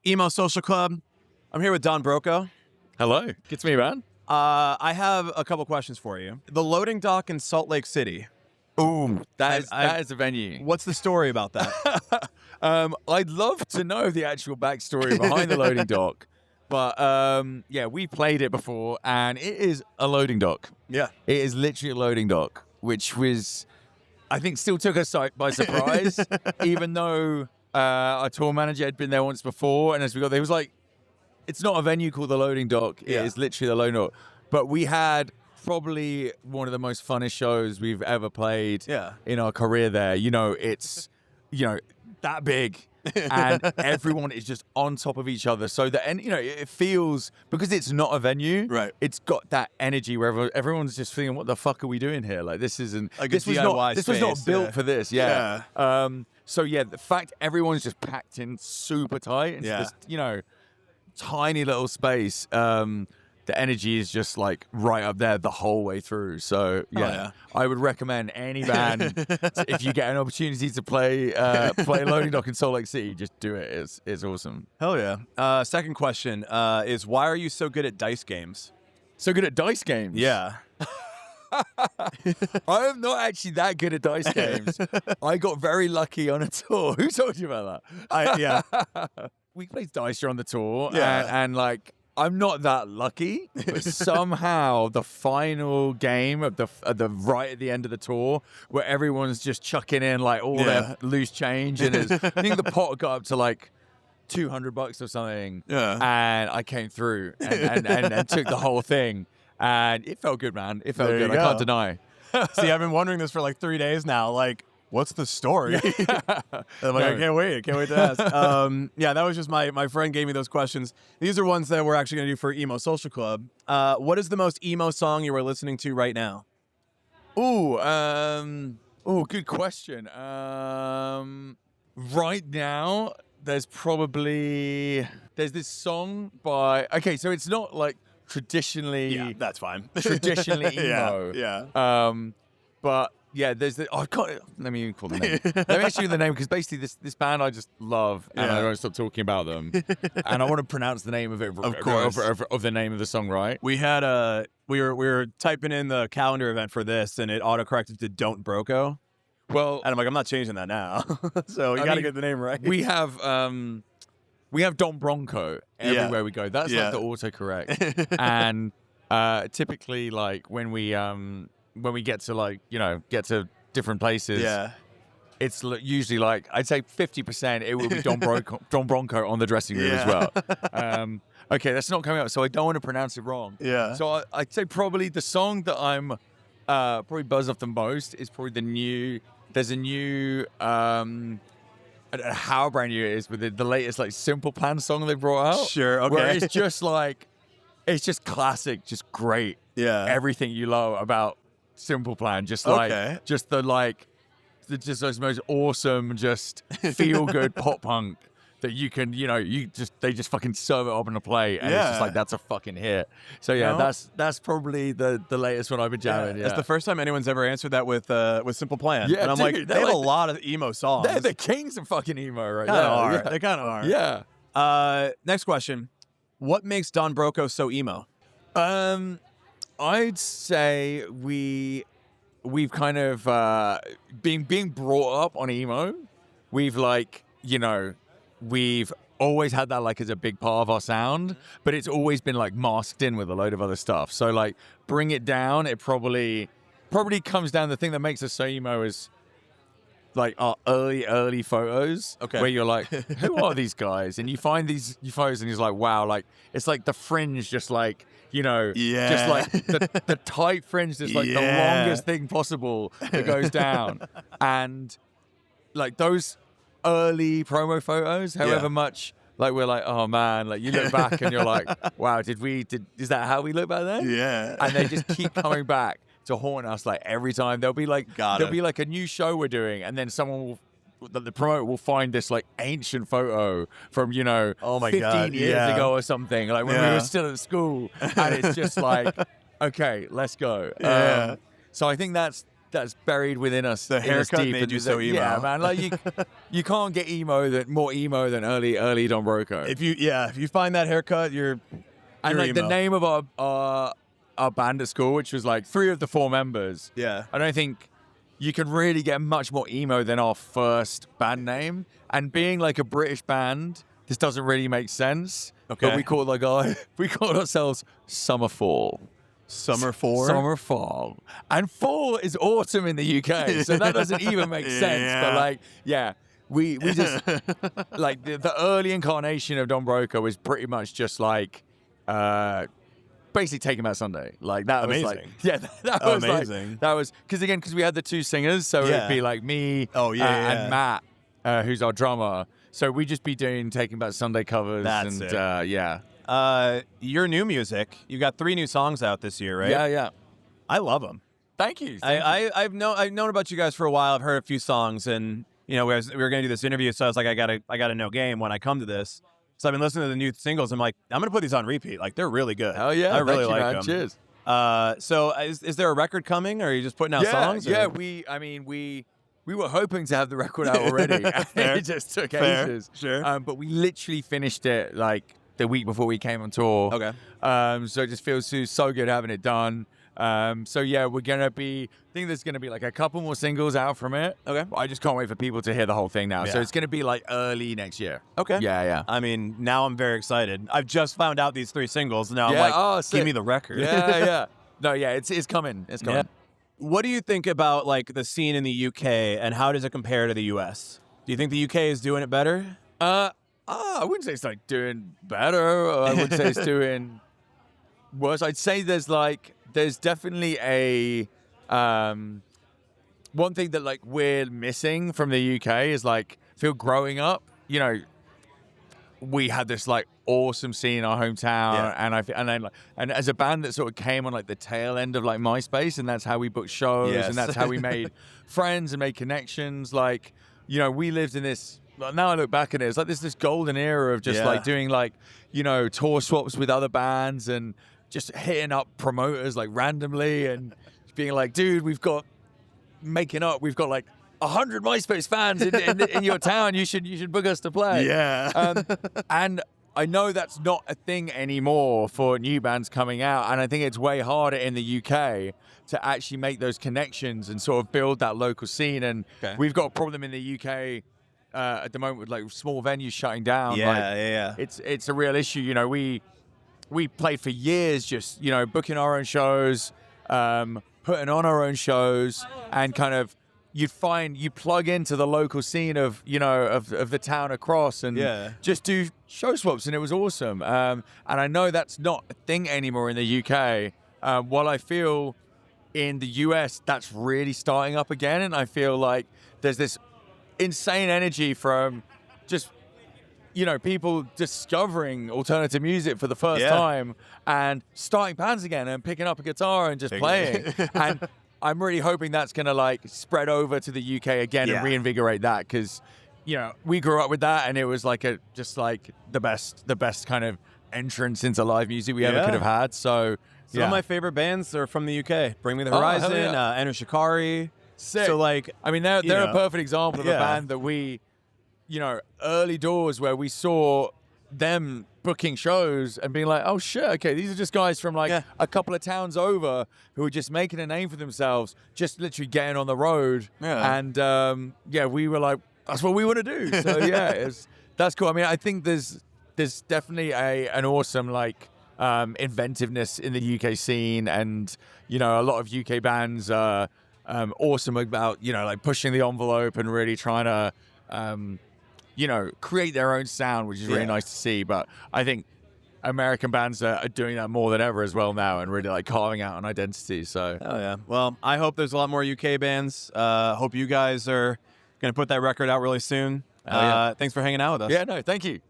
Emo Social Club. I'm here with Don Broco. Hello. It's me, man. I have a couple questions for you. The loading dock in Salt Lake City. Ooh, that is a venue. What's the story about that? I'd love to know the actual backstory behind the loading dock. But, yeah, we played it before, and it is a loading dock. Yeah. It is literally a loading dock, which was, I think, still took us by surprise, even though our tour manager had been there once before, and as we got there, he was like, it's not a venue called the loading dock. It is literally the loading dock. But we had probably one of the most funnest shows we've ever played in our career there. You know, it's, that big. And everyone is just on top of each other. So that, and it feels, because it's not a venue, right? It's got that energy where everyone's just thinking, what the fuck are we doing here? Like, this isn't, like this was not built for this. Yeah. So yeah, the fact everyone's just packed in super tight into this, tiny little space. The energy is just like right up there the whole way through. So I would recommend any band if you get an opportunity to play loading dock in Salt Lake City, just do it. It's awesome. Hell yeah. Second question is, why are you so good at dice games? So good at dice games? Yeah. I am not actually that good at dice games. I got very lucky on a tour. Who told you about that? We played dice on the tour, and like, I'm not that lucky, but somehow the final game of the right at the end of the tour, where everyone's just chucking in like all their loose change, and I think the pot got up to like $200 or something, and I came through and took the whole thing, and it felt good, man. It felt good. I can't deny. See, I've been wondering this for like 3 days now. Like, what's the story? I'm like, I can't wait to ask. That was just my friend gave me those questions. These are ones that we're actually going to do for Emo Social Club. What is the most emo song you are listening to right now? Good question. Right now, there's this song by, so it's not like traditionally, that's fine. Traditionally emo. But yeah, there's let me even call the name. Let me ask you the name, because basically this band I just love, and I don't stop talking about them. And I want to pronounce the name of it, of course, of the name of the song, right? We had we were typing in the calendar event for this, and it autocorrected to Don Broco. Well, and I'm like, I'm not changing that now. So you got to get the name right. We have Don Broco everywhere we go. That's like the autocorrect. And typically, like when we get to get to different places, it's usually like, I'd say 50% it will be Don Broco on the dressing room as well. Okay, that's not coming up, so I don't want to pronounce it wrong. Yeah. So I'd say probably the song that I'm probably buzzed off the most is probably there's a new, I don't know how brand new it is, but the latest like Simple Plan song they brought out. Sure, okay. Where it's just like, it's just classic, just great. Yeah. Everything you love about Simple Plan, just those most awesome, just feel good pop punk that you can, they just fucking serve it up on a plate, and it's just like, that's a fucking hit. So that's probably the latest one I've been jamming. It's the first time anyone's ever answered that with Simple Plan. Yeah, and I'm like, they have a lot of emo songs. They're the kings of fucking emo right now. Yeah. They kind of are. Yeah. Next question. What makes Don Broco so emo? I'd say we've kind of being brought up on emo. We've we've always had that like as a big part of our sound, but it's always been like masked in with a load of other stuff. So like, bring it down. It probably comes down. The thing that makes us so emo is like our early photos, where you're like, who are these guys? And you find these photos, and he's like, wow, like it's like the fringe, just like, just like the tight fringe, just like the longest thing possible that goes down. And like those early promo photos, however much, like we're like, oh man, like you look back and you're like, wow, is that how we look back then? Yeah. And they just keep coming back to haunt us like every time. There'll be like a new show we're doing, and then the promoter will find this like ancient photo from 15 years ago or something, like when we were still at school, and it's just like, okay, let's go. So I think that's that's buried within us. The haircut deep made you so emo. Yeah, man. Like you can't get more emo than early Don Broco. If you find that haircut, you're like emo. the name of our band at school, which was like 3 of the 4 members. Yeah. I don't think you can really get much more emo than our first band name. And being like a British band, this doesn't really make sense. Okay. But we called ourselves Summer Fall. Summer Fall. And fall is autumn in the UK, so that doesn't even make sense. Yeah. But like, yeah, we just like the early incarnation of Don Broco was pretty much just like basically Take 'Em Out Sunday. Like that Amazing. was like, yeah, that was Amazing. Like, that was because we had the 2 singers, so it'd be like me and Matt, who's our drummer. So we'd just be doing Take 'Em Back Sunday covers. That's and it. Yeah. Your new music, you got 3 new songs out this year, right? Yeah. I love them. Thank you. I've known about you guys for a while. I've heard a few songs, and we were going to do this interview, so I was like, I gotta know game when I come to this. So I've been listening to the new singles. I'm like, I'm gonna put these on repeat. Like they're really good. Oh yeah, I really thank you, like man. them. Cheers. So is there a record coming, or are you just putting out songs? Yeah, or? we were hoping to have the record out already. It just took ages. Sure. But we literally finished it like the week before we came on tour. Okay. So it just feels so good having it done. So yeah, we're gonna be. I think there's gonna be like a couple more singles out from it. Okay. I just can't wait for people to hear the whole thing now. So Yeah. it's gonna be like early next year. Okay. Yeah. I mean, now I'm very excited. I've just found out these 3 singles. Now Yeah, I'm like, sick. give me the record. Yeah. No, yeah, it's coming. It's coming. Yeah. What do you think about like the scene in the UK, and how does it compare to the US? Do you think the UK is doing it better? I wouldn't say it's like doing better. I would say it's doing worse. I'd say there's definitely a one thing that like we're missing from the UK is like feel growing up. We had this like awesome scene in our hometown, and as a band that sort of came on like the tail end of like MySpace, and that's how we booked shows, Yes. and that's how we made friends and made connections. Like, we lived in this. Now I look back at it, it's like this golden era of just like doing like tour swaps with other bands and just hitting up promoters like randomly and being like, dude, we've got like 100 MySpace fans in your town. You should book us to play. Yeah. And I know that's not a thing anymore for new bands coming out, and I think it's way harder in the UK to actually make those connections and sort of build that local scene. And we've got a problem in the UK at the moment with like small venues shutting down. Yeah. It's a real issue. We played for years just booking our own shows, putting on our own shows, and kind of you plug into the local scene of the town across and just do show swaps, and it was awesome. And I know that's not a thing anymore in the UK. While I feel in the US that's really starting up again, and I feel like there's this insane energy from just people discovering alternative music for the first time and starting bands again and picking up a guitar and just playing. And I'm really hoping that's going to like spread over to the UK again and reinvigorate that, because we grew up with that, and it was like the best kind of entrance into live music we ever could have had. So some of my favorite bands are from the UK. Bring Me the Oh, Horizon, hell yeah. Enter Shikari. Sick. So like, I mean, they're a perfect example of a band that we, early doors where we saw them booking shows and being like, oh shit, okay, these are just guys from like a couple of towns over who are just making a name for themselves, just literally getting on the road. And we were like, that's what we want to do. So that's cool. I mean, I think there's definitely an awesome like inventiveness in the UK scene, and a lot of UK bands are awesome about like pushing the envelope and really trying to create their own sound, which is really nice to see. But I think American bands are doing that more than ever as well now, and really like carving out an identity. So well, I hope there's a lot more UK bands. Hope you guys are gonna put that record out really soon. Thanks for hanging out with us. No, thank you.